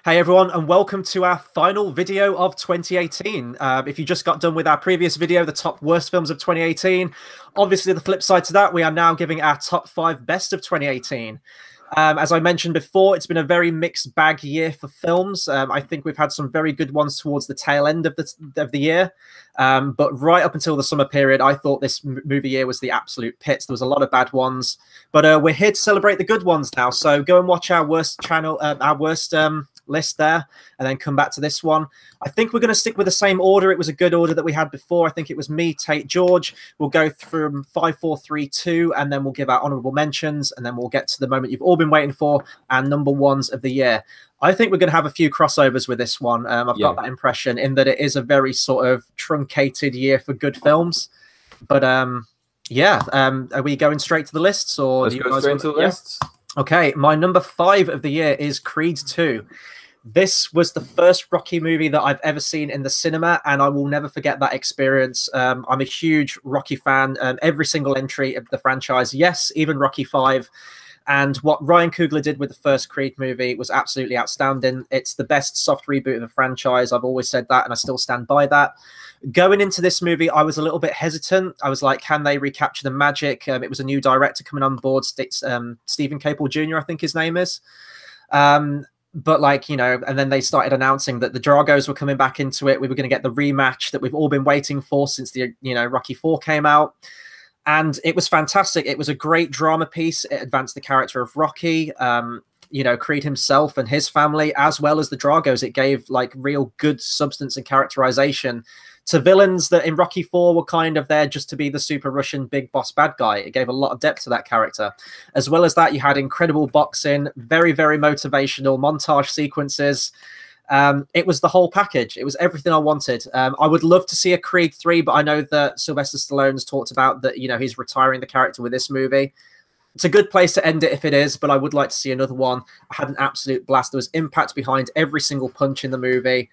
Hey everyone, and welcome to our final video of 2018. If you just got done with our previous video, the top worst films of 2018, obviously the flip side to that, we are now giving our top 5 best of 2018. As I mentioned before, it's been a very mixed bag year for films. I think we've had some very good ones towards the tail end of the year. But right up until the summer period, I thought this movie year was the absolute pits. There was a lot of bad ones. But we're here to celebrate the good ones now. So go and watch our worst list there, and then come back to this one. I think we're going to stick with the same order. It was a good order that we had before. I think it was me, Tate, George. We'll go from 5, 4, 3, 2, and then we'll give our honorable mentions, and then we'll get to the moment you've all been waiting for, our number ones of the year. I think we're going to have a few crossovers with this one. I've got that impression, in that it is a very sort of truncated year for good films. But are we going straight to the lists, or let's go straight to the lists? Okay, my number 5 of the year is Creed 2. This was the first Rocky movie that I've ever seen in the cinema, and I will never forget that experience. I'm a huge Rocky fan. Every single entry of the franchise, yes, even Rocky 5. And what Ryan Coogler did with the first Creed movie was absolutely outstanding. It's the best soft reboot of the franchise. I've always said that, and I still stand by that. Going into this movie, I was a little bit hesitant. I was like, can they recapture the magic? It was a new director coming on board, Stephen Capel Jr., I think his name is. But like, you know, and then they started announcing that the Dragos were coming back into it. We were going to get the rematch that we've all been waiting for since the, Rocky 4 came out. And it was fantastic. It was a great drama piece. It advanced the character of Rocky, Creed himself and his family, as well as the Dragos. It gave like real good substance and characterization to villains that in Rocky 4 were kind of there just to be the super Russian big boss bad guy. It gave a lot of depth to that character. As well as that, you had incredible boxing, very, very motivational montage sequences. It was the whole package. It was everything I wanted. I would love to see a Creed 3, but I know that Sylvester Stallone's talked about that, he's retiring the character with this movie. It's a good place to end it if it is, but I would like to see another one. I had an absolute blast. There was impact behind every single punch in the movie.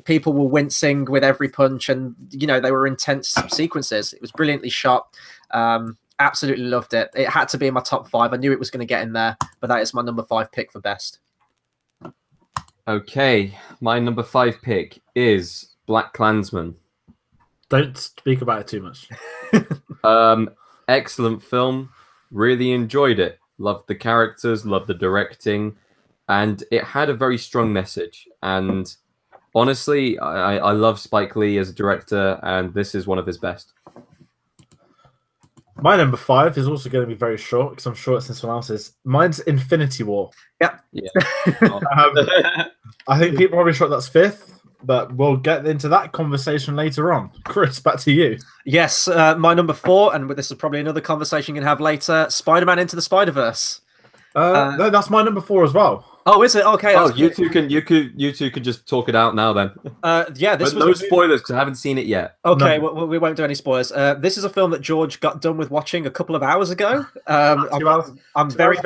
People were wincing with every punch, and, they were intense sequences. It was brilliantly shot. Absolutely loved it. It had to be in my top 5. I knew it was going to get in there, but that is my number 5 pick for best. Okay, my number 5 pick is Black Klansman. Don't speak about it too much. Excellent film. Really enjoyed it. Loved the characters, loved the directing, and it had a very strong message. And honestly, I love Spike Lee as a director, and this is one of his best. My number 5 is also going to be very short, because I'm sure it's this one else's. Mine's Infinity War. Yep. Yeah. I think people probably thought that's 5th, but we'll get into that conversation later on. Chris, back to you. Yes, my number 4, and this is probably another conversation you can have later, Spider-Man Into the Spider-Verse. No, that's my number 4 as well. Oh, is it? Okay. Oh, you two can just talk it out now then. Yeah, this but no spoilers because I haven't seen it yet. Okay, no. Well, we won't do any spoilers. This is a film that George got done with watching a couple of hours ago. I'm very,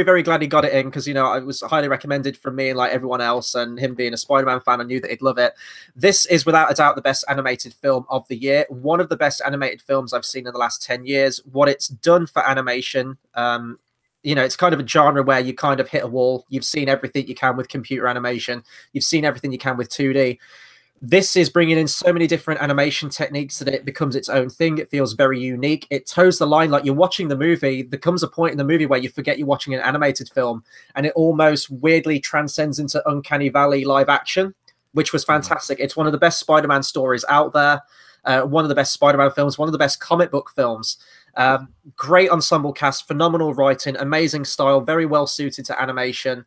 very glad he got it in, because it was highly recommended from me and like everyone else, and him being a Spider-Man fan, I knew that he'd love it. This is without a doubt the best animated film of the year. One of the best animated films I've seen in the last 10 years. What it's done for animation. It's kind of a genre where you kind of hit a wall. You've seen everything you can with computer animation. You've seen everything you can with 2D. This is bringing in so many different animation techniques that it becomes its own thing. It feels very unique. It toes the line. Like, you're watching the movie. There comes a point in the movie where you forget you're watching an animated film, and it almost weirdly transcends into Uncanny Valley live action, which was fantastic. It's one of the best Spider-Man stories out there. One of the best Spider-Man films, one of the best comic book films. Great ensemble cast, phenomenal writing, amazing style, very well suited to animation.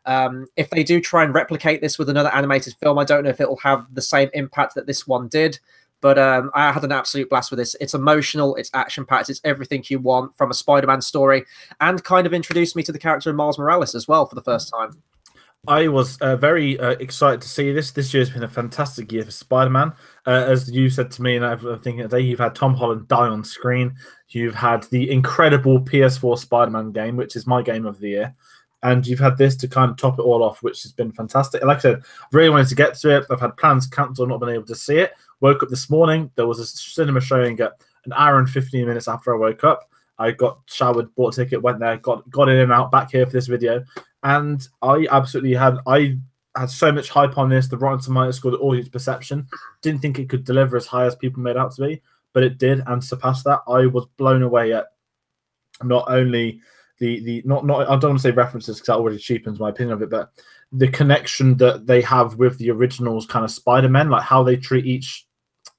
If they do try and replicate this with another animated film, I don't know if it will have the same impact that this one did, but I had an absolute blast with this. It's emotional, it's action-packed, it's everything you want from a Spider-Man story, and kind of introduced me to the character of Miles Morales as well for the first time. I was very excited to see this. This year's been a fantastic year for Spider-Man. As you said to me, and I'm thinking today, you've had Tom Holland die on screen. You've had the incredible PS4 Spider-Man game, which is my game of the year. And you've had this to kind of top it all off, which has been fantastic. And like I said, I really wanted to get to it. I've had plans cancelled, not been able to see it. Woke up this morning. There was a cinema showing at an hour and 15 minutes after I woke up. I got showered, bought a ticket, went there, got in and out, back here for this video. And I had so much hype on this. The Rotten Tomatoes score, the audience perception. Didn't think it could deliver as high as people made out to be, but it did and surpassed that. I was blown away at not only the not I don't want to say references because that already cheapens my opinion of it, but the connection that they have with the originals kind of Spider-Man, like how they treat each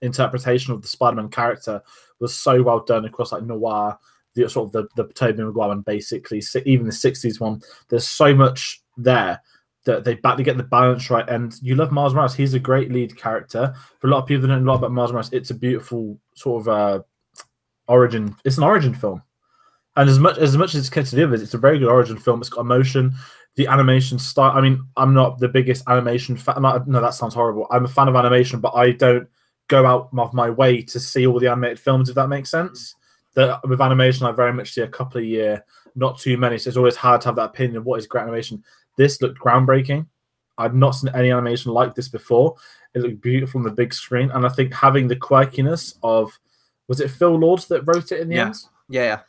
interpretation of the Spider-Man character was so well done across like noir, the sort of the Tobey Maguire one, basically even the 60s one. There's so much there that they get the balance right. And you love Miles Morales. He's a great lead character. For a lot of people that don't know a lot about Miles Morales, it's a beautiful sort of origin. It's an origin film. And as much as it's connected to the others, it's a very good origin film. It's got emotion. The animation style. I mean, I'm not the biggest animation fan. No, that sounds horrible. I'm a fan of animation, but I don't go out of my way to see all the animated films, if that makes sense. With animation, I very much see a couple a year, not too many. So it's always hard to have that opinion of what is great animation. This looked groundbreaking. I've not seen any animation like this before. It looked beautiful on the big screen. And I think having the quirkiness of, was it Phil Lord that wrote it in the end? Yeah.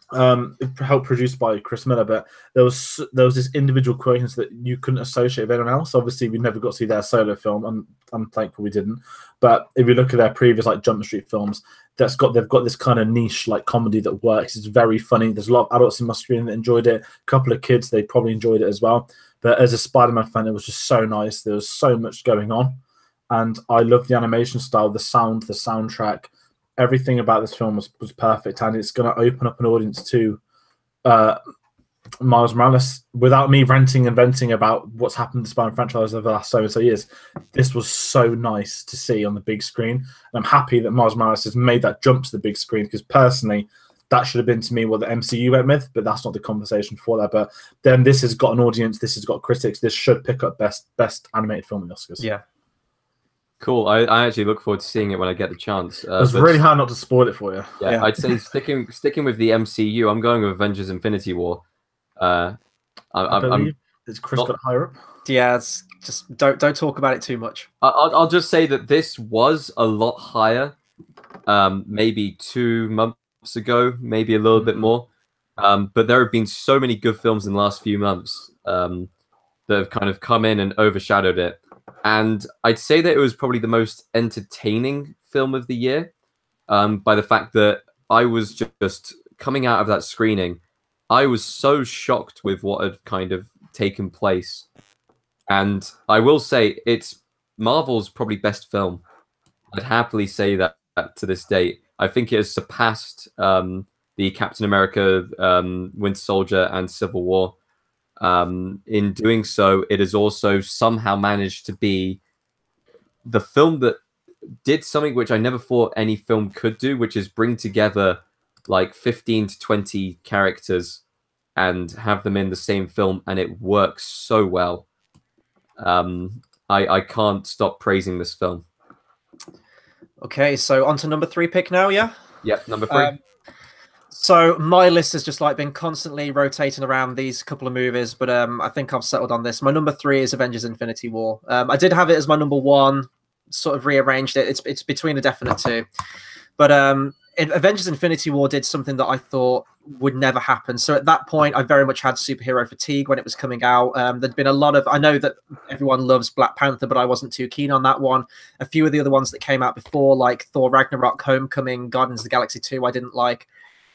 Helped produced by Chris Miller, but there was this individual quirkiness that you couldn't associate with anyone else. Obviously, we never got to see their solo film, and I'm thankful we didn't. But if you look at their previous like Jump Street films, they've got this kind of niche like comedy that works. It's very funny. There's a lot of adults in my screen that enjoyed it. A couple of kids, they probably enjoyed it as well. But as a Spider-Man fan, it was just so nice. There was so much going on, and I love the animation style, the sound, the soundtrack. Everything about this film was perfect, and it's going to open up an audience to Miles Morales. Without me ranting and venting about what's happened to the Spider-Man franchise over the last so and so years, this was so nice to see on the big screen. And I'm happy that Miles Morales has made that jump to the big screen, because personally, that should have been to me what the MCU went with, but that's not the conversation for that. But then this has got an audience, this has got critics, this should pick up best animated film in the Oscars. Yeah. Cool. I actually look forward to seeing it when I get the chance. It's really hard not to spoil it for you. Yeah, I'd say sticking with the MCU, I'm going with Avengers: Infinity War. I believe is Chris got higher up? Yeah, it's just don't talk about it too much. I'll just say that this was a lot higher, maybe 2 months ago, maybe a little bit more. But there have been so many good films in the last few months that have kind of come in and overshadowed it. And I'd say that it was probably the most entertaining film of the year, by the fact that I was just coming out of that screening. I was so shocked with what had kind of taken place. And I will say it's Marvel's probably best film. I'd happily say that to this date. I think it has surpassed the Captain America, Winter Soldier, and Civil War. In doing so, it has also somehow managed to be the film that did something which I never thought any film could do, which is bring together like 15 to 20 characters and have them in the same film, and it works so well. I can't stop praising this film. Okay, so on to number 3 pick now, yeah? Yep, number 3. So my list has just like been constantly rotating around these couple of movies, but I think I've settled on this. My number 3 is Avengers: Infinity War. I did have it as my number 1, sort of rearranged it. It's between a definite 2. But Avengers: Infinity War did something that I thought would never happen. So at that point, I very much had superhero fatigue when it was coming out. There'd been a lot of, I know that everyone loves Black Panther, but I wasn't too keen on that one. A few of the other ones that came out before, like Thor Ragnarok, Homecoming, Guardians of the Galaxy 2, I didn't like.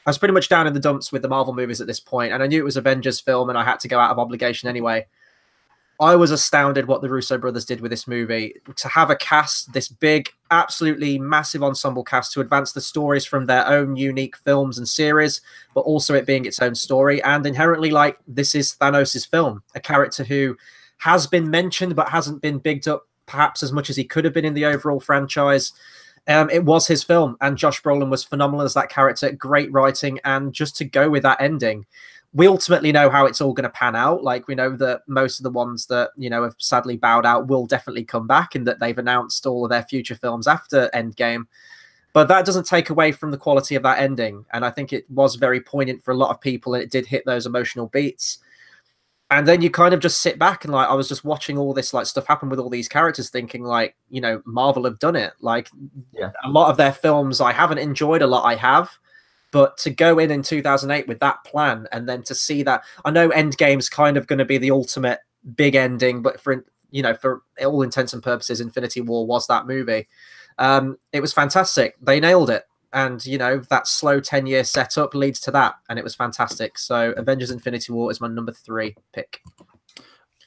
I was pretty much down in the dumps with the Marvel movies at this point, and I knew it was Avengers film, and I had to go out of obligation anyway. I was astounded what the Russo brothers did with this movie. To have a cast, this big, absolutely massive ensemble cast, to advance the stories from their own unique films and series, but also it being its own story. And inherently, like, this is Thanos' film, a character who has been mentioned but hasn't been bigged up perhaps as much as he could have been in the overall franchise. It was his film, and Josh Brolin was phenomenal as that character. Great writing, and just to go with that ending, we ultimately know how it's all going to pan out. Like, we know that most of the ones that, you know, have sadly bowed out will definitely come back, and that they've announced all of their future films after Endgame. But that doesn't take away from the quality of that ending, and I think it was very poignant for a lot of people, and it did hit those emotional beats. And then you kind of just sit back and, like, I was just watching all this like stuff happen with all these characters, thinking like, you know, Marvel have done it. Like, a lot of their films I haven't enjoyed, a lot I have. But to go in 2008 with that plan, and then to see that, I know Endgame's kind of going to be the ultimate big ending, but for all intents and purposes, Infinity War was that movie. It was fantastic. They nailed it. And, that slow 10-year setup leads to that. And it was fantastic. So Avengers Infinity War is my number 3 pick.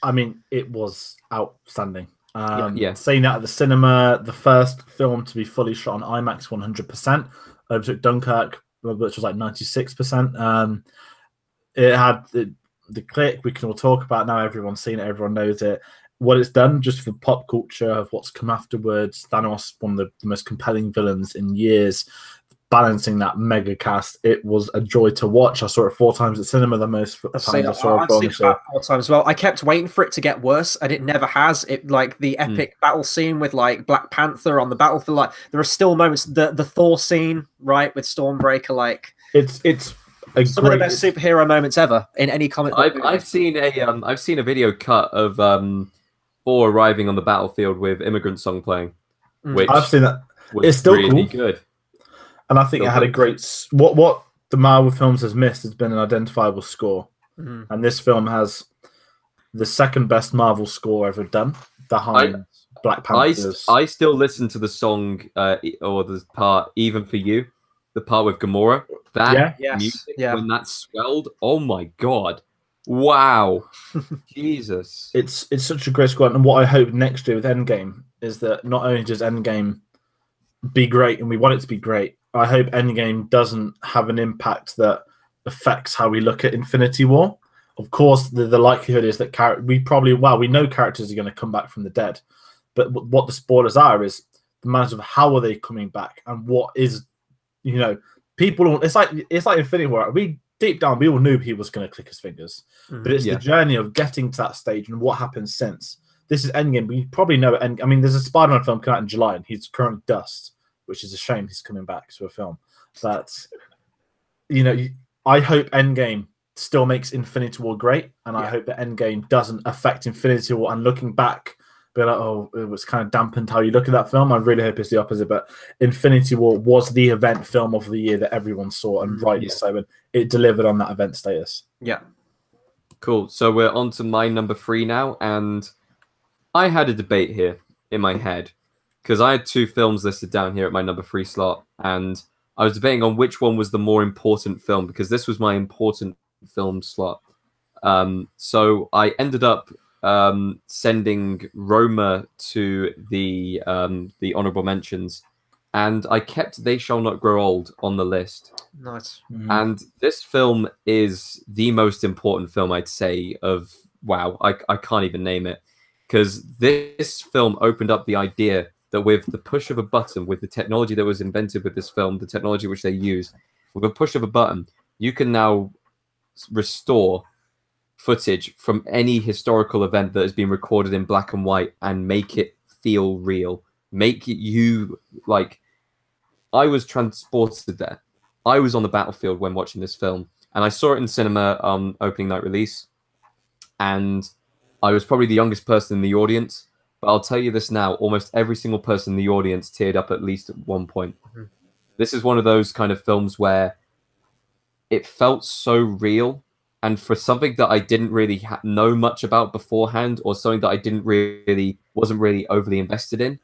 I mean, it was outstanding. Yeah. Seeing that at the cinema, the first film to be fully shot on IMAX 100%, overtook Dunkirk, which was like 96%. It had the click we can all talk about now. Everyone's seen it. Everyone knows it. What it's done just for pop culture of what's come afterwards. Thanos, one of the most compelling villains in years, balancing that mega cast. It was a joy to watch. I saw it 4 times at cinema. The most times I saw I've seen it about 4 times as well. I kept waiting for it to get worse, and it never has. It like the epic battle scene with like Black Panther on the battlefield. Like there are still moments. The Thor scene, right, with Stormbreaker. Like it's some of the best superhero moments ever in any comic book movie. I've seen a video cut of Thor arriving on the battlefield with Immigrant Song playing. Which I've seen that. It's still really cool. good. And I think it had a great... What the Marvel films has missed has been an identifiable score. And this film has the second best Marvel score ever done, behind Black Panther's. I still listen to the song, or the part, Even For You, the part with Gamora. That music, when that swelled, oh my God. Wow. Jesus. It's such a great score. And what I hope next year with Endgame is that not only does Endgame be great, and we want it to be great, I hope Endgame doesn't have an impact that affects how we look at Infinity War. Of course, the likelihood is that we know characters are going to come back from the dead, but what the spoilers are is the matter of how are they coming back, and what is, people. It's like Infinity War. Deep down, we all knew he was going to click his fingers, but it's the journey of getting to that stage and what happens since. This is Endgame. We probably know it. I mean, there's a Spider-Man film coming out in July, and he's currently dust, which is a shame. He's coming back to a film, but I hope Endgame still makes Infinity War great, and I hope that Endgame doesn't affect Infinity War. And looking back, be like, oh, it was kind of dampened how you look at that film. I really hope it's the opposite. But Infinity War was the event film of the year that everyone saw, and rightly so, and it delivered on that event status. Yeah. Cool. So we're on to my number 3 now, and I had a debate here in my head because I had 2 films listed down here at my number 3 slot, and I was debating on which one was the more important film because this was my important film slot. So I ended up sending Roma to the honorable mentions, and I kept They Shall Not Grow Old on the list. Nice. And this film is the most important film, I'd say, of wow, I can't even name it, because this film opened up the idea that with the push of a button, with the technology that was invented with this film, the technology which they use, with a push of a button, you can now restore footage from any historical event that has been recorded in black and white and make it feel real. Make you, like, I was transported there. I was on the battlefield when watching this film, and I saw it in cinema opening night release, and I was probably the youngest person in the audience, but I'll tell you this now, almost every single person in the audience teared up at least at one point. This is one of those kind of films where it felt so real, and for something that I didn't really know much about beforehand, or something that I wasn't really overly invested in,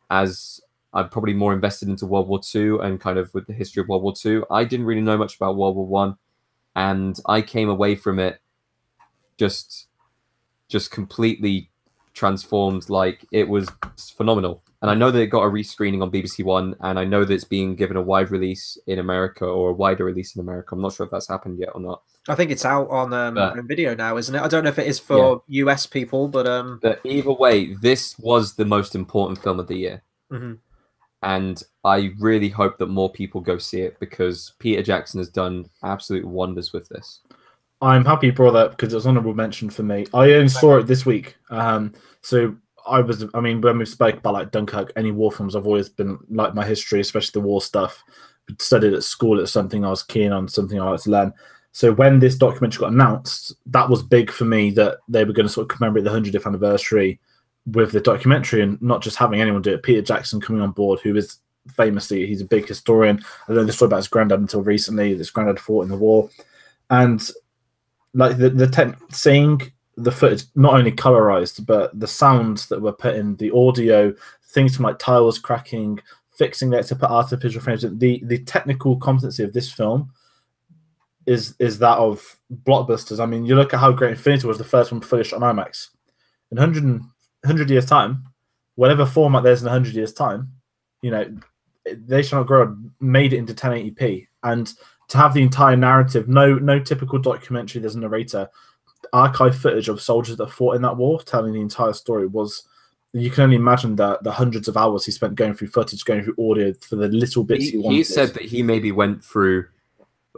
as I'm probably more invested into World War II and kind of with the history of World War II. I didn't really know much about World War One, and I came away from it just completely transformed. Like, it was phenomenal. And I know that it got a rescreening on BBC One, and I know that it's being given a wide release in America, or a wider release in America. I'm not sure if that's happened yet or not. I think it's out on video now, isn't it? I don't know if it is for US people, but either way, this was the most important film of the year. And I really hope that more people go see it, because Peter Jackson has done absolute wonders with this. I'm happy you brought that up because it was honorable mention for me. I only saw it this week. So when we spoke about like Dunkirk, any war films, I've always been like my history, especially the war stuff. Studied at school, it's something I was keen on, something I like to learn. So when this documentary got announced, that was big for me, that they were going to sort of commemorate the 100th anniversary with the documentary, and not just having anyone do it. Peter Jackson coming on board, who is famously, he's a big historian. I don't know the story about his granddad until recently. His granddad fought in the war, and like seeing the footage, not only colorized, but the sounds that were put in, the audio, things from like tiles cracking, fixing that to put artificial frames in. The technical competency of this film is that of blockbusters. I mean, you look at how great Infinity was, the first one fully shot on IMAX. In 100 years' time, whatever format there's in 100 years' time, you know, They Shall Not Grow made it into 1080p. And to have the entire narrative, no typical documentary, there's a narrator, archive footage of soldiers that fought in that war, telling the entire story was... You can only imagine the hundreds of hours he spent going through footage, going through audio for the little bits he wanted. He said that he maybe went through,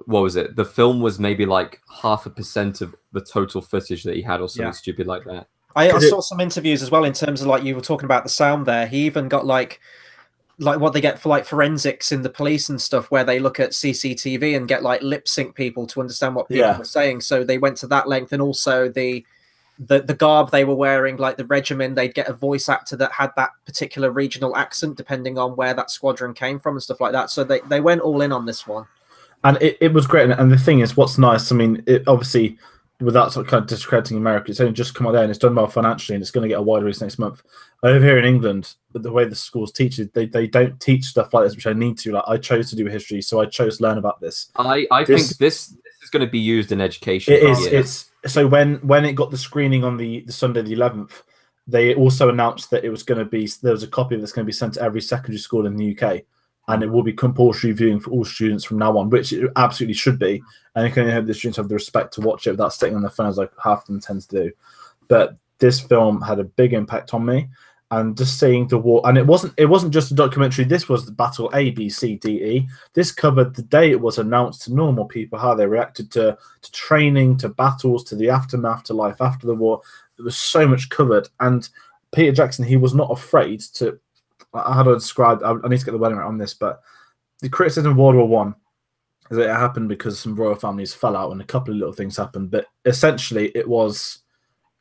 what was it? The film was maybe like 0.5% of the total footage that he had, or something stupid like that. I saw some interviews as well in terms of, like, you were talking about the sound there. He even got like what they get for like forensics in the police and stuff, where they look at CCTV and get like lip sync people to understand what people were saying. So they went to that length, and also the garb they were wearing, like the regiment, they'd get a voice actor that had that particular regional accent depending on where that squadron came from and stuff like that. So they went all in on this one. And it was great. And the thing is, what's nice, I mean, it obviously, without sort of kind of discrediting America, it's only just come out there and it's done well financially, and it's going to get a wider release next month. Over here in England, the way the schools teach it, they don't teach stuff like this, which I need to. Like, I chose to do history, so I chose to learn about this. I think this is going to be used in education. It is. It's so when it got the screening on the Sunday the 11th, they also announced that it was going to be, there was a copy of this going to be sent to every secondary school in the UK, and it will be compulsory viewing for all students from now on, which it absolutely should be. And you can only hope the students have the respect to watch it without sitting on their phones like half of them tend to do. But this film had a big impact on me, and just seeing the war. And it wasn't just a documentary. This was the battle A, B, C, D, E. This covered the day it was announced to normal people, how they reacted to training, to battles, to the aftermath, to life after the war. There was so much covered. And Peter Jackson, he was not afraid to... How do I describe? I need to get the wording right on this, but the criticism of World War One is that it happened because some royal families fell out and a couple of little things happened. But essentially, it was,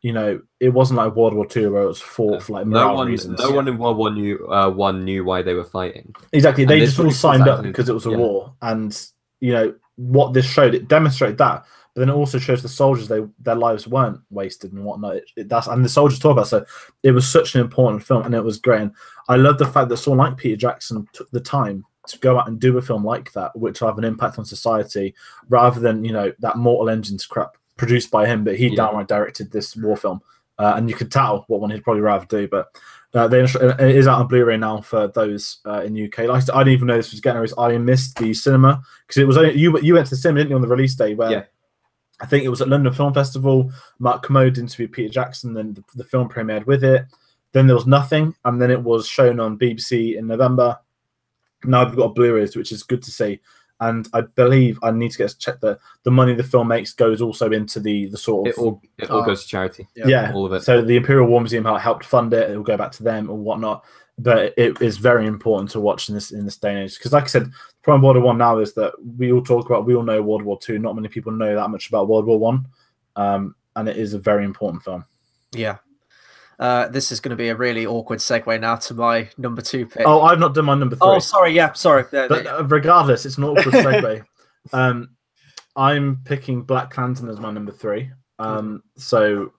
you know, it wasn't like World War Two where it was fought for like morale reasons. No one in World War One knew why they were fighting. Exactly, they just all signed up because it was a war, and you know what this showed. It demonstrated that. But then it also shows the soldiers their lives weren't wasted and whatnot. And the soldiers talk about it. So it was such an important film, and it was great. And I love the fact that someone like Peter Jackson took the time to go out and do a film like that, which will have an impact on society, rather than, you know, that Mortal Engines crap produced by him. But he downright directed this war film, and you could tell what one he'd probably rather do. But it is out on Blu-ray now for those in UK. Like, I didn't even know this was getting released. I missed the cinema because it was only, you went to the cinema, didn't you, on the release day where. I think it was at London Film Festival. Mark Commode interviewed Peter Jackson, then the film premiered with it. Then there was nothing, and then it was shown on BBC in November. Now we've got Blu-rays, which is good to see. And I believe I need to get checked that the money the film makes goes also into the sort of... It all goes to charity. Yeah, all of it. So the Imperial War Museum helped fund it. It will go back to them or whatnot. But it is very important to watch in this day and age. Because like I said, the problem with World War One now is that we all know World War Two. Not many people know that much about World War One. And it is a very important film. Yeah. This is going to be a really awkward segue now to my number 2 pick. Oh, I've not done my number 3. Oh, sorry. Yeah, sorry. But regardless, it's an awkward segue. I'm picking Black Klansman as my number 3. So,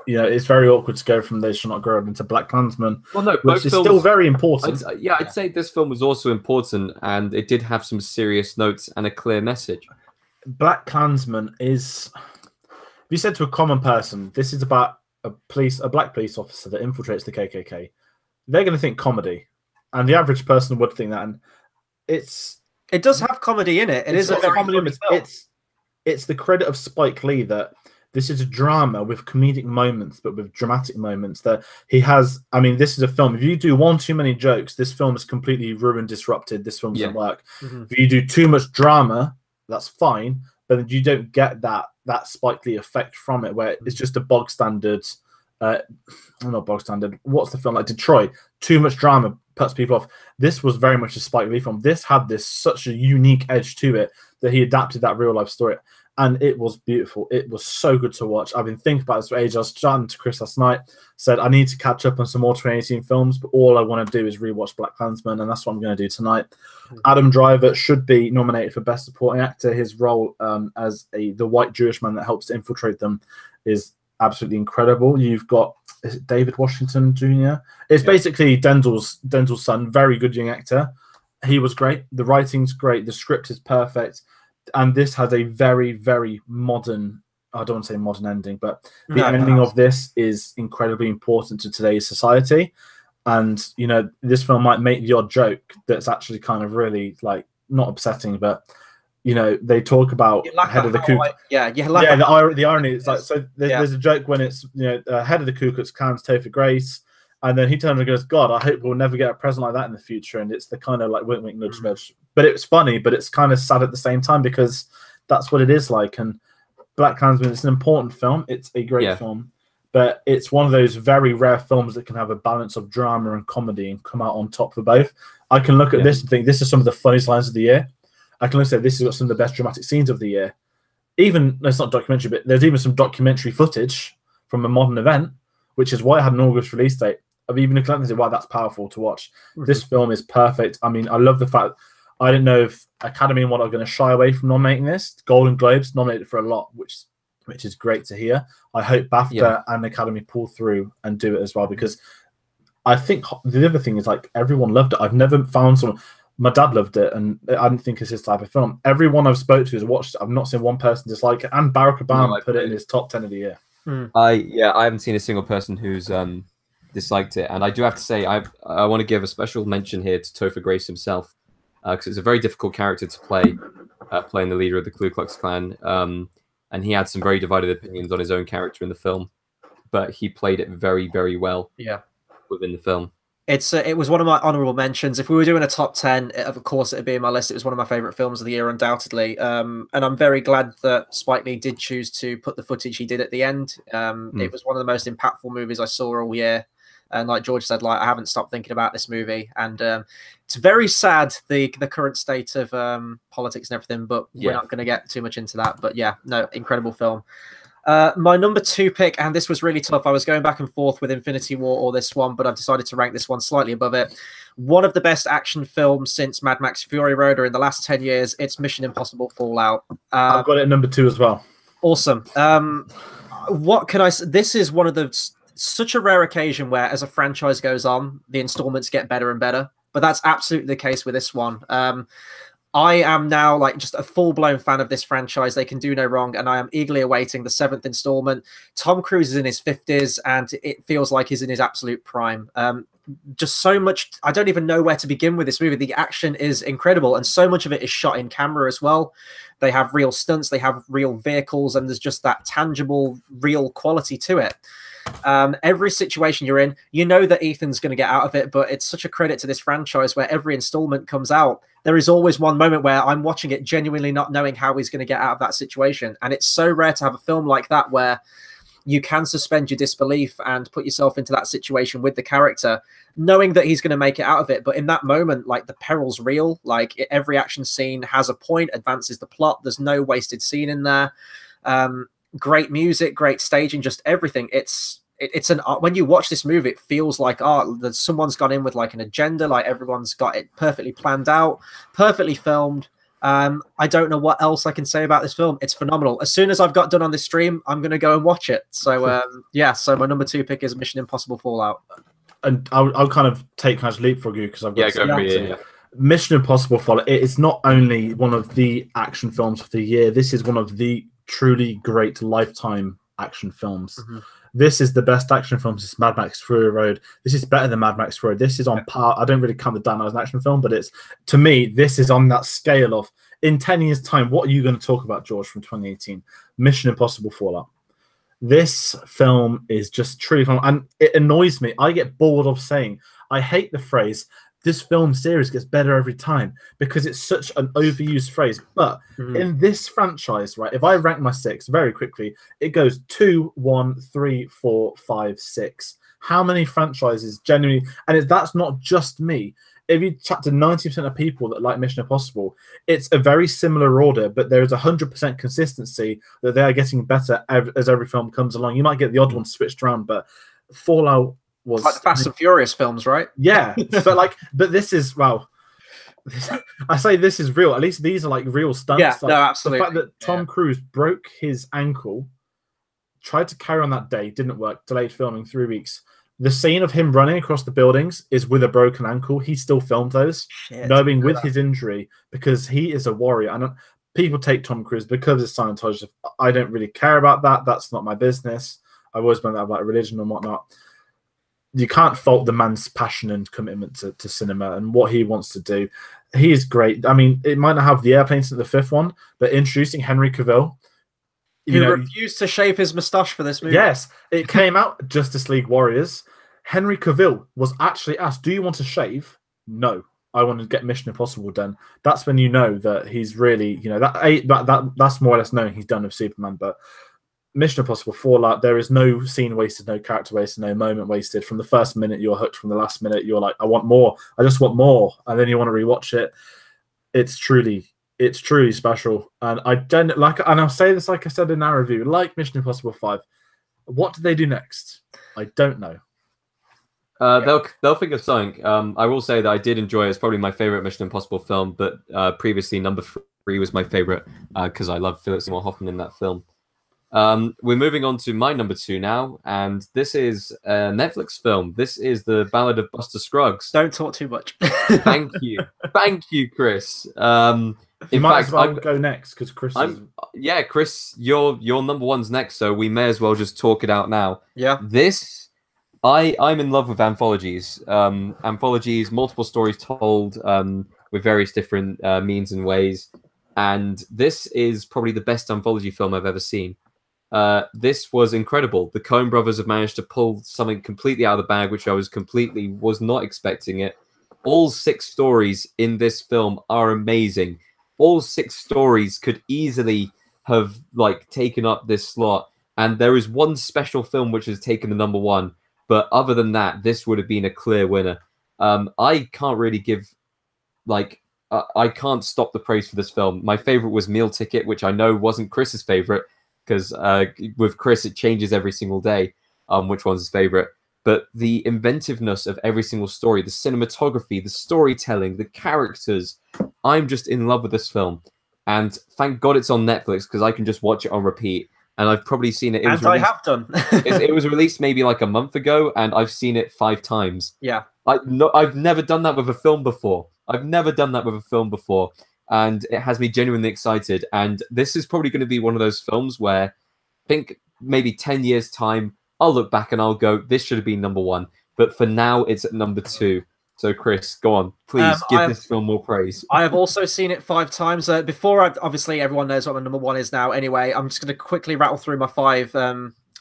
you know, it's very awkward to go from They Shall Not Grow Old into Black Klansman, well, no, which is still very important. I'd say this film was also important, and it did have some serious notes and a clear message. Black Klansman is... If you said to a common person, this is about a black police officer that infiltrates the KKK, they're going to think comedy, and the average person would think that. And it does have comedy in it. It is a very comedy film. It's the credit of Spike Lee that this is a drama with comedic moments, but with dramatic moments that he has. I mean, this is a film. If you do one too many jokes, this film is completely ruined, disrupted. This film doesn't work. If you do too much drama, that's fine, but you don't get that Spike Lee effect from it, where it's just a bog standard. Not bog standard. What's the film like? Detroit. Too much drama puts people off. This was very much a Spike Lee film. This had such a unique edge to it that he adapted that real life story. and it was beautiful. It was so good to watch. I've been thinking about this for ages. I was chatting to Chris last night, said I need to catch up on some more 2018 films, but all I want to do is rewatch BlacKkKlansman, and that's what I'm going to do tonight. Adam Driver should be nominated for Best Supporting Actor. His role as the white Jewish man that helps to infiltrate them is absolutely incredible. You've got, is it David Washington Jr.? It's basically Denzel's son, very good young actor. He was great. The writing's great. The script is perfect. And this has a very, very modern, I don't want to say modern ending, but the ending of this is incredibly important to today's society. And, you know, this film might make the odd joke that's actually kind of really, like, not upsetting, but, you know, they talk about head of the Ku Klux. The irony is, like, so there's a joke when it's, you know, head of the Ku Klux Klan's Topher Grace, and then he turns and goes, God, I hope we'll never get a present like that in the future. And it's the kind of like wink, wink, nudge, nudge. But it was funny, but it's kind of sad at the same time because that's what it is like. And BlacKkKlansman, it's an important film. It's a great film. But it's one of those very rare films that can have a balance of drama and comedy and come out on top for both. I can look at this and think this is some of the funniest lines of the year. I can look at this has got some of the best dramatic scenes of the year. Even, it's not documentary, but there's even some documentary footage from a modern event, which is why it had an August release date. I've even looked at it, why that's powerful to watch. This film is perfect. I mean, I love the fact I didn't know if Academy and what are going to shy away from nominating this. Golden Globes nominated for a lot, which is great to hear. I hope BAFTA and Academy pull through and do it as well, because I think the other thing is, like, everyone loved it. I've never found someone. My dad loved it, and I didn't think it's his type of film. Everyone I've spoke to has watched it. I've not seen one person dislike it, and Barack Obama put it in his top 10 of the year. I haven't seen a single person who's disliked it, and I do have to say I want to give a special mention here to Topher Grace himself, because it's a very difficult character to play, playing the leader of the Ku Klux Klan, and he had some very divided opinions on his own character in the film, but he played it very, very well. Within the film. It was one of my honorable mentions. If we were doing a top 10, of course it'd be in my list. It was one of my favorite films of the year, undoubtedly. And I'm very glad that Spike Lee did choose to put the footage he did at the end. It was one of the most impactful movies I saw all year. And like George said, like, I haven't stopped thinking about this movie. And it's very sad, the current state of politics and everything, but we're not going to get too much into that. But yeah, no, incredible film. My number 2 pick, and this was really tough. I was going back and forth with Infinity War or this one, but I've decided to rank this one slightly above it. One of the best action films since Mad Max Fury Road, or in the last 10 years, it's Mission Impossible Fallout. I've got it at number 2 as well. Awesome. What can I say? This is one of the such a rare occasion where, as a franchise goes on, the installments get better and better. But that's absolutely the case with this one. I am now like just a full-blown fan of this franchise. They can do no wrong, and I am eagerly awaiting the 7th installment. Tom Cruise is in his 50s, and it feels like he's in his absolute prime. Just so much. I don't even know where to begin with this movie. The action is incredible, and so much of it is shot in camera as well. They have real stunts, they have real vehicles, and there's just that tangible, real quality to it. Every situation you're in, you know that Ethan's going to get out of it, but it's such a credit to this franchise where every installment comes out. There is always one moment where I'm watching it genuinely not knowing how he's going to get out of that situation. And it's so rare to have a film like that where you can suspend your disbelief and put yourself into that situation with the character, knowing that he's going to make it out of it. But in that moment, like, the peril's real. Like, every action scene has a point, advances the plot. There's no wasted scene in there. Great music, great staging, just everything. It's an when you watch this movie, it feels like that someone's gone in with like an agenda, like everyone's got it perfectly planned out, perfectly filmed. I don't know what else I can say about this film. It's phenomenal. As soon as I've got done on this stream, I'm going to go and watch it. So yeah, so my number 2 pick is Mission Impossible Fallout. And I'll kind of take kind of leapfrog you because I've got go for it. Mission Impossible Fallout. It's not only one of the action films of the year. This is one of the truly great lifetime action films. This is the best action film since Mad Max Fury Road. This is better than Mad Max Fury Road. This is on par. I don't really count the down as an action film, but it's, to me, this is on that scale of, in 10 years' time, what are you going to talk about, George, from 2018? Mission Impossible Fallout. This film is just truly fun, and it annoys me. I get bored of saying, I hate the phrase, this film series gets better every time, because it's such an overused phrase. But in this franchise, right, if I rank my 6 very quickly, it goes 2, 1, 3, 4, 5, 6. How many franchises genuinely, and that's not just me. if you chat to 90% of people that like Mission Impossible, it's a very similar order, but there is 100% consistency that they are getting better as every film comes along. You might get the odd one switched around, but Fallout was It's like the Fast and Furious films, right? Yeah, but this is I say this is real. At least these are like real stunts. Yeah, like, no, absolutely. The fact that Tom Cruise broke his ankle, tried to carry on that day, didn't work, delayed filming 3 weeks. The scene of him running across the buildings is with a broken ankle. He still filmed those, knowing with his injury, because he is a warrior. And people take Tom Cruise because it's Scientology. I don't really care about that. That's not my business. I've always been about religion and whatnot. You can't fault the man's passion and commitment to cinema and what he wants to do. He is great. I mean, it might not have the airplanes in the fifth one, but introducing Henry Cavill, Who refused to shave his moustache for this movie. Yes, it came out Justice League Warriors. Henry Cavill was actually asked, "Do you want to shave?" No, I want to get Mission Impossible done. That's when you know that he's really, that's more or less knowing he's done with Superman. But Mission Impossible Fallout, there is no scene wasted, no character wasted, no moment wasted. From the first minute, you're hooked. From the last minute, you're like, "I want more. I just want more," and then you want to rewatch it. It's truly special, and I don't like. And I'll say this, like I said in our review, like Mission Impossible 5. What do they do next? I don't know. They'll think of something. I will say that I did enjoy it. It's probably my favorite Mission Impossible film, but previously number 3 was my favorite because I love Philip Seymour Hoffman in that film. We're moving on to my number 2 now, and this is a Netflix film. This is The Ballad of Buster Scruggs. Don't talk too much. Thank you, Chris. You might as well go next because Chris. Chris, your number 1's next, so we may as well just talk it out now. Yeah. I'm in love with anthologies. Anthologies, multiple stories told with various different means and ways. And this is probably the best anthology film I've ever seen. This was incredible. The Coen brothers have managed to pull something completely out of the bag, which I was not expecting it. All 6 stories in this film are amazing. All 6 stories could easily have taken up this slot. And there is one special film which has taken the number 1. But other than that, this would have been a clear winner. I can't really give, I can't stop the praise for this film. My favorite was Meal Ticket, which I know wasn't Chris's favorite, because with Chris, it changes every single day which one's his favorite. But the inventiveness of every single story, the cinematography, the storytelling, the characters, I'm just in love with this film. And thank God it's on Netflix, because I can just watch it on repeat. And I've probably seen it. I have done. It was released maybe like a month ago, and I've seen it 5 times. Yeah. I've never done that with a film before. And it has me genuinely excited. And this is probably going to be one of those films where I think maybe 10 years' time, I'll look back and I'll go, this should have been number 1. But for now, it's at number 2. So, Chris, go on. Please give this film more praise. I have also seen it 5 times. Obviously, everyone knows what my number 1 is now. Anyway, I'm just going to quickly rattle through my 5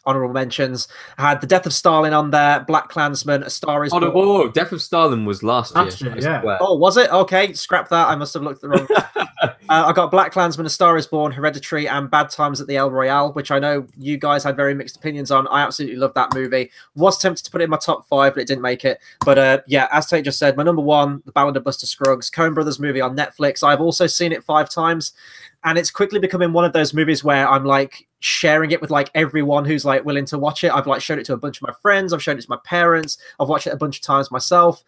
honorable mentions. I had The Death of Stalin on there, Black Klansman, A Star Is Born. Oh, Death of Stalin was last year. Yeah. Oh, was it? Okay, scrap that. I must have looked at the wrong. I got Black Klansman, A Star Is Born, Hereditary, and Bad Times at the El Royale, which I know you guys had very mixed opinions on. I absolutely love that movie. Was tempted to put it in my top 5, but it didn't make it. But as Tate just said, my number 1, The Ballad of Buster Scruggs, Coen Brothers movie on Netflix. I've also seen it 5 times. And it's quickly becoming one of those movies where I'm sharing it with everyone who's willing to watch it. I've showed it to a bunch of my friends. I've showed it to my parents. I've watched it a bunch of times myself.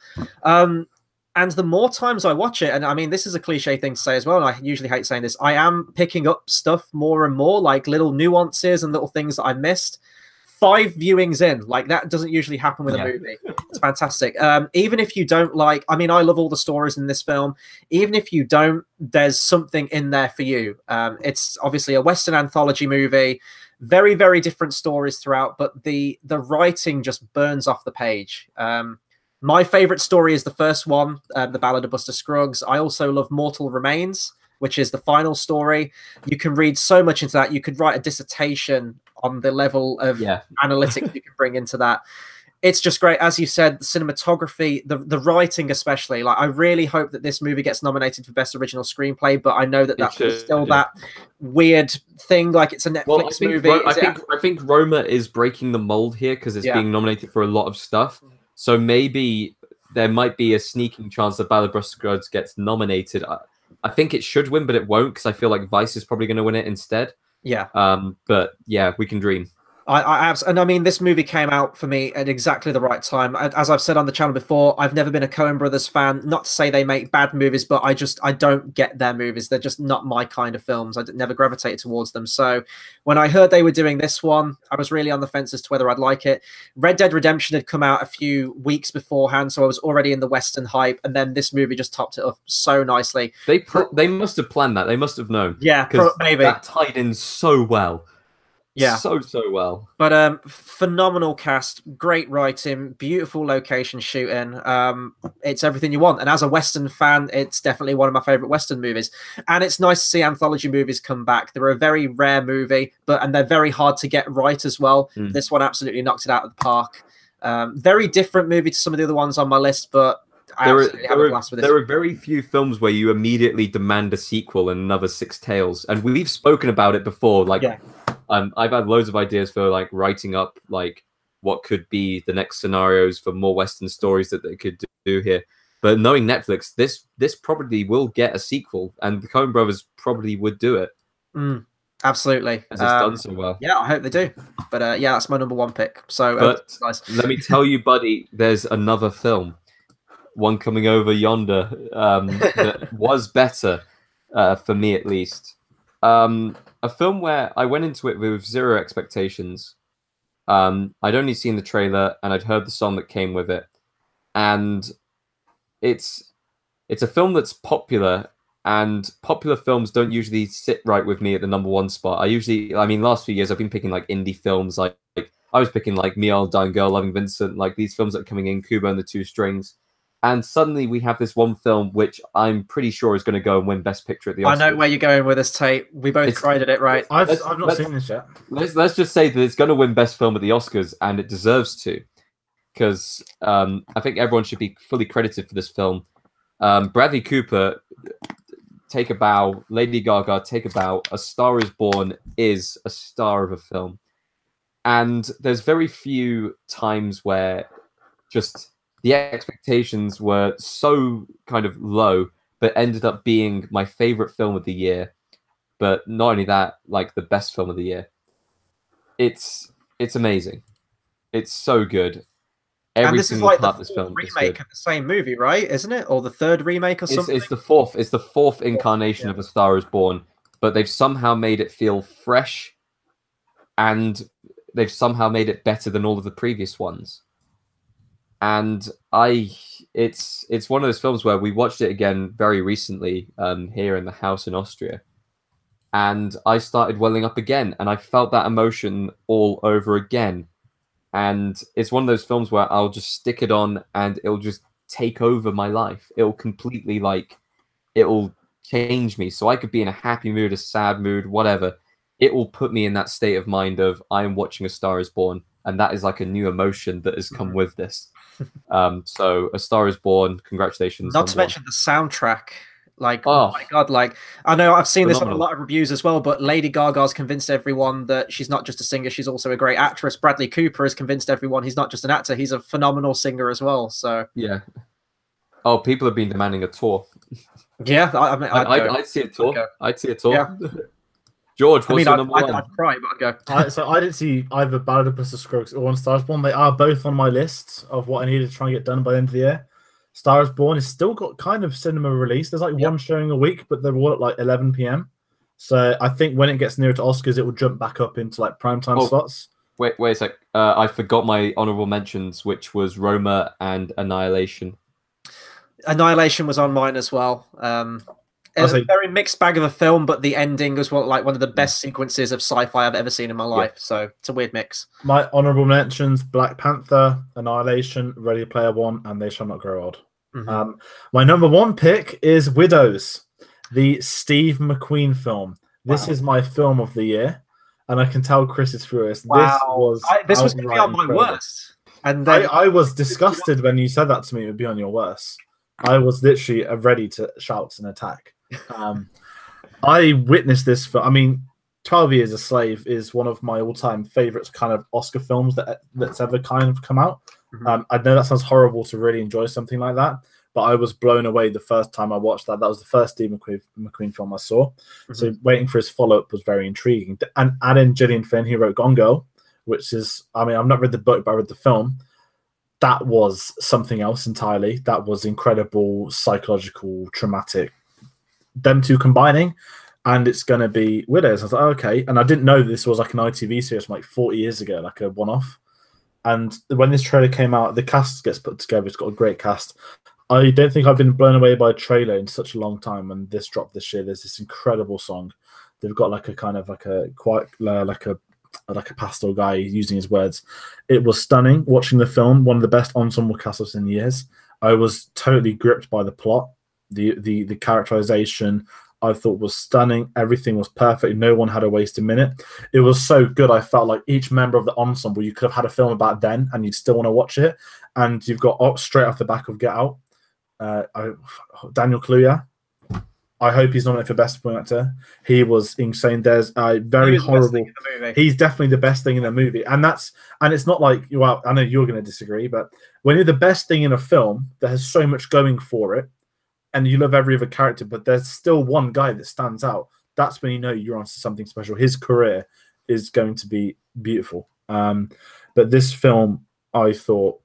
And the more times I watch it, and I mean, this is a cliche thing to say as well, and I usually hate saying this, I am picking up stuff more and more, little nuances and little things that I missed. 5 viewings in, that doesn't usually happen with a movie. It's fantastic. Even if you don't I love all the stories in this film. Even if you don't, there's something in there for you. It's obviously a Western anthology movie, very, very different stories throughout, but the writing just burns off the page. My favorite story is the first one, The Ballad of Buster Scruggs. I also love Mortal Remains, which is the final story. You can read so much into that. You could write a dissertation on the level of analytics you can bring into that. It's just great. As you said, the cinematography, the writing especially. I really hope that this movie gets nominated for Best Original Screenplay, but I know that's still that weird thing. It's a Netflix movie. I think Roma is breaking the mold here because it's being nominated for a lot of stuff. So maybe there might be a sneaking chance that Ballad of Brussels Sprouts gets nominated. I think it should win, but it won't because I feel like Vice is probably going to win it instead. Yeah. But yeah, we can dream. And I mean, this movie came out for me at exactly the right time. As I've said on the channel before, I've never been a Coen Brothers fan. Not to say they make bad movies, but I don't get their movies. They're just not my kind of films. I never gravitated towards them. So when I heard they were doing this one, I was really on the fence as to whether I'd like it. Red Dead Redemption had come out a few weeks beforehand, so I was already in the Western hype, and then this movie just topped it up so nicely. They must have planned that. They must have known. Yeah, maybe that tied in so well. Yeah, so well. But phenomenal cast, great writing, beautiful location shooting. It's everything you want. And as a Western fan, it's definitely one of my favorite Western movies. And it's nice to see anthology movies come back. They're a very rare movie, and they're very hard to get right as well. This one absolutely knocked it out of the park. Very different movie to some of the other ones on my list, but there are very few films where you immediately demand a sequel and another Six Tales, and we've spoken about it before. I've had loads of ideas for like writing up like what could be the next scenarios for more Western stories that they could do here. But knowing Netflix, this probably will get a sequel, and the Coen Brothers probably would do it. Absolutely, as it's done so well. Yeah, I hope they do. But yeah, that's my number one pick. So, but nice. Let me tell you, buddy, there's another film. One coming over yonder that was better for me at least. A film where I went into it with zero expectations. I'd only seen the trailer and I'd heard the song that came with it, and it's a film that's popular, and popular films don't usually sit right with me at the number one spot. Last few years I've been picking like indie films, like I was picking like Me, Old Dying Girl, Loving Vincent, like these films that are coming in, Kubo and the Two Strings. And suddenly we have this one film which I'm pretty sure is going to go and win Best Picture at the Oscars. I know where you're going with this, Tate. We both cried at it, right? I've not seen this yet. Let's just say that it's going to win Best Film at the Oscars, and it deserves to, because I think everyone should be fully credited for this film. Bradley Cooper, take a bow. Lady Gaga, take a bow. A Star is Born is a star of a film. And there's very few times where just the expectations were so kind of low, but ended up being my favorite film of the year. But not only that, like the best film of the year. It's amazing. It's so good. Every single part of this film is remake of the same movie, right? Isn't it? Or the third remake or something? It's the fourth. It's the fourth incarnation of A Star is Born. But they've somehow made it feel fresh, and they've somehow made it better than all of the previous ones. And it's one of those films where we watched it again very recently here in the house in Austria, and I started welling up again, and I felt that emotion all over again. And it's one of those films where I'll just stick it on, and it'll just take over my life. It'll completely it'll change me. So I could be in a happy mood, a sad mood, whatever. It will put me in that state of mind of I am watching A Star is Born, and that is like a new emotion that has come with this. So A Star is Born, congratulations. Not to mention the soundtrack. Oh my god, I know I've seen this on a lot of reviews as well, but Lady Gaga's convinced everyone that she's not just a singer, she's also a great actress. Bradley Cooper has convinced everyone he's not just an actor, he's a phenomenal singer as well. So yeah. Oh, people have been demanding a tour. Yeah, I'd see a tour. I'd see a tour. Yeah. George, what's your number one? I'd cry, but I'd go. So I didn't see either Ballad of Buster Scruggs or Star is Born. They are both on my list of what I need to try and get done by the end of the year. Star is Born has still got kind of cinema release. There's one showing a week, but they're all at 11 p.m. So I think when it gets nearer to Oscars, it will jump back up into primetime slots. Wait a sec. I forgot my honorable mentions, which was Roma and Annihilation. Annihilation was on mine as well. It's a very mixed bag of a film, but the ending was one of the best sequences of sci-fi I've ever seen in my life. Yeah. So it's a weird mix. My honorable mentions: Black Panther, Annihilation, Ready Player One, and They Shall Not Grow Old. Mm-hmm. My number one pick is Widows, the Steve McQueen film. This is my film of the year, and I can tell Chris is furious. Wow. This was going to be on my worst. And then I was disgusted when you said that to me. It would be on your worst. I was literally ready to shout and attack. I witnessed this for, 12 Years a Slave is one of my all-time favorites kind of Oscar films that's ever kind of come out. Mhm. I know that sounds horrible to really enjoy something like that, but I was blown away the first time I watched that. That was the first Steve McQueen film I saw. So waiting for his follow-up was very intriguing. And add in Gillian Flynn, who wrote Gone Girl, which is, I mean, I've not read the book, but I read the film. That was something else entirely. That was incredible, psychological, traumatic. Them two combining, and it's going to be Widows. I was like, okay. And I didn't know this was like an ITV series from like 40 years ago, like a one-off. And when this trailer came out, the cast gets put together. It's got a great cast. I don't think I've been blown away by a trailer in such a long time. And this dropped this year. There's this incredible song. They've got like a kind of like a quite like a pastel guy using his words. It was stunning watching the film. One of the best ensemble casts in years. I was totally gripped by the plot, the characterization. I thought was stunning. Everything was perfect. No one had a wasted minute. It was so good. I felt like each member of the ensemble, you could have had a film about then and you'd still want to watch it. And you've got straight off the back of Get Out, Daniel Kaluuya. I hope he's nominated for Best Supporting Actor. He was insane. There's a very horrible. He's definitely the best thing in the movie, and it's not like, well, I know you're going to disagree, but when you're the best thing in a film that has so much going for it, and you love every other character, but there's still one guy that stands out, that's when you know you're on something special. His career is going to be beautiful. But this film, I thought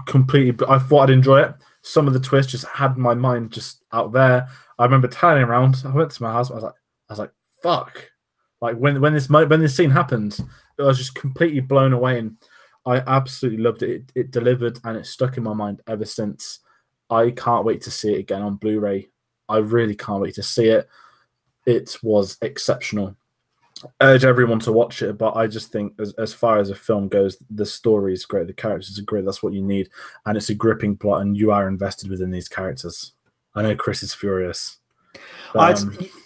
completely. I thought I'd enjoy it. Some of the twists just had my mind just out there. I remember turning around. I went to my house. I was like, fuck! Like when this scene happened, I was just completely blown away, and I absolutely loved it. It delivered, and it's stuck in my mind ever since. I can't wait to see it again on Blu-ray. I really can't wait to see it. It was exceptional. I urge everyone to watch it, but I just think as far as a film goes, the story is great, the characters are great. That's what you need, and it's a gripping plot, and you are invested within these characters. I know Chris is furious.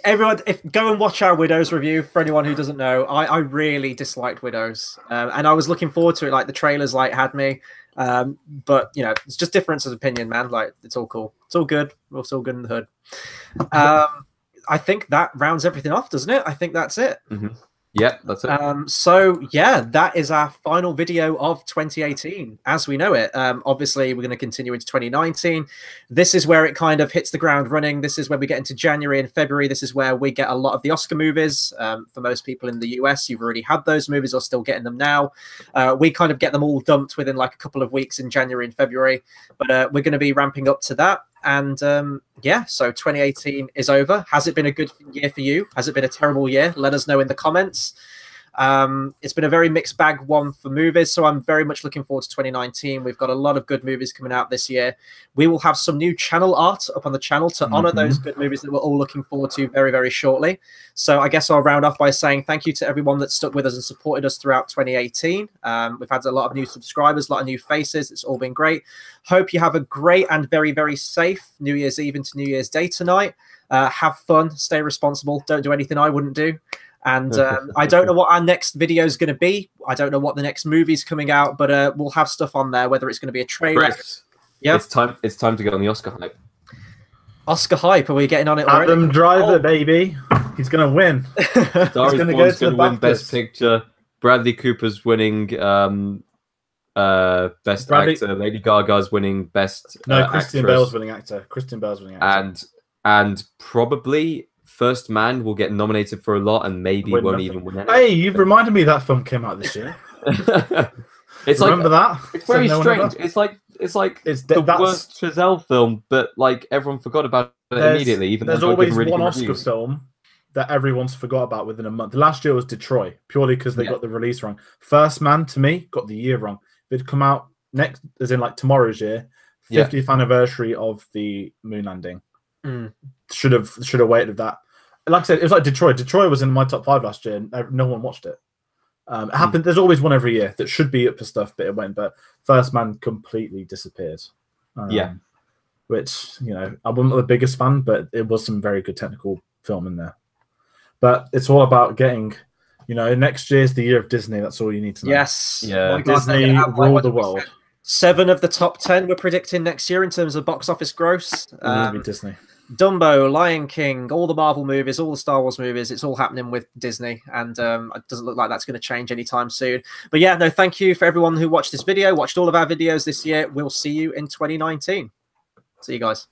Everyone, go and watch our Widows review. For anyone who doesn't know, I really disliked Widows, and I was looking forward to it. Like the trailers, like had me, but you know, it's just difference of opinion, man. Like it's all cool, it's all good, it's all good in the hood. I think that rounds everything off, doesn't it? I think that's it. Yeah, that's it. So yeah, that is our final video of 2018 as we know it. Obviously, we're going to continue into 2019. This is where it kind of hits the ground running. This is where we get into January and February. This is where we get a lot of the Oscar movies. For most people in the US, you've already had those movies or still getting them now. We kind of get them all dumped within like a couple of weeks in January and February. But we're going to be ramping up to that. And yeah, so 2018 is over. Has it been a good year for you? Has it been a terrible year? Let us know in the comments. It's been a very mixed bag one for movies, so I'm very much looking forward to 2019. We've got a lot of good movies coming out this year. We will have some new channel art up on the channel to honor those good movies that we're all looking forward to very, very shortly. So I guess I'll round off by saying thank you to everyone that stuck with us and supported us throughout 2018. We've had a lot of new subscribers, a lot of new faces. It's all been great. Hope you have a great and very, very safe New Year's Eve into New Year's Day tonight. Have fun, stay responsible, don't do anything I wouldn't do. And I don't know what our next video is going to be. I don't know what the next movie's coming out, but we'll have stuff on there, whether it's going to be a trailer. Chris, yeah, it's time to get on the Oscar hype. Oscar hype? Are we getting on it already? Adam Driver, baby. He's going to win. Star Wars going to win Best Picture. Bradley Cooper's winning Best Actor. Lady Gaga's winning Best Christian Bale's winning actor. Christian Bale's winning actor. And probably First Man will get nominated for a lot and maybe won't even win it. Hey, you've reminded me that film came out this year. Remember that? It's very strange. It's like the worst Chazelle film, but like everyone forgot about it immediately. Even there's always one Oscar film that everyone's forgot about within a month. Last year was Detroit, purely because they got the release wrong. First Man, to me, got the year wrong. If it'd come out next, as in like tomorrow's year, 50th anniversary of the moon landing. Should have waited that. Like I said, it was like Detroit. Detroit was in my top 5 last year, and no one watched it. It happened. There's always one every year that should be up for stuff, but it went. But First Man completely disappeared. Which, you know, I wasn't the biggest fan, but it was some very good technical film in there. But it's all about getting, you know, next year's the year of Disney. That's all you need to know. Yes. Yeah. Disney rule the world. 7 of the top 10 we're predicting next year in terms of box office gross. Disney. Dumbo, Lion King, all the Marvel movies, all the Star Wars movies, it's all happening with Disney, and it doesn't look like that's going to change anytime soon. But yeah, no, thank you for everyone who watched this video, watched all of our videos this year. We'll see you in 2019. See you guys.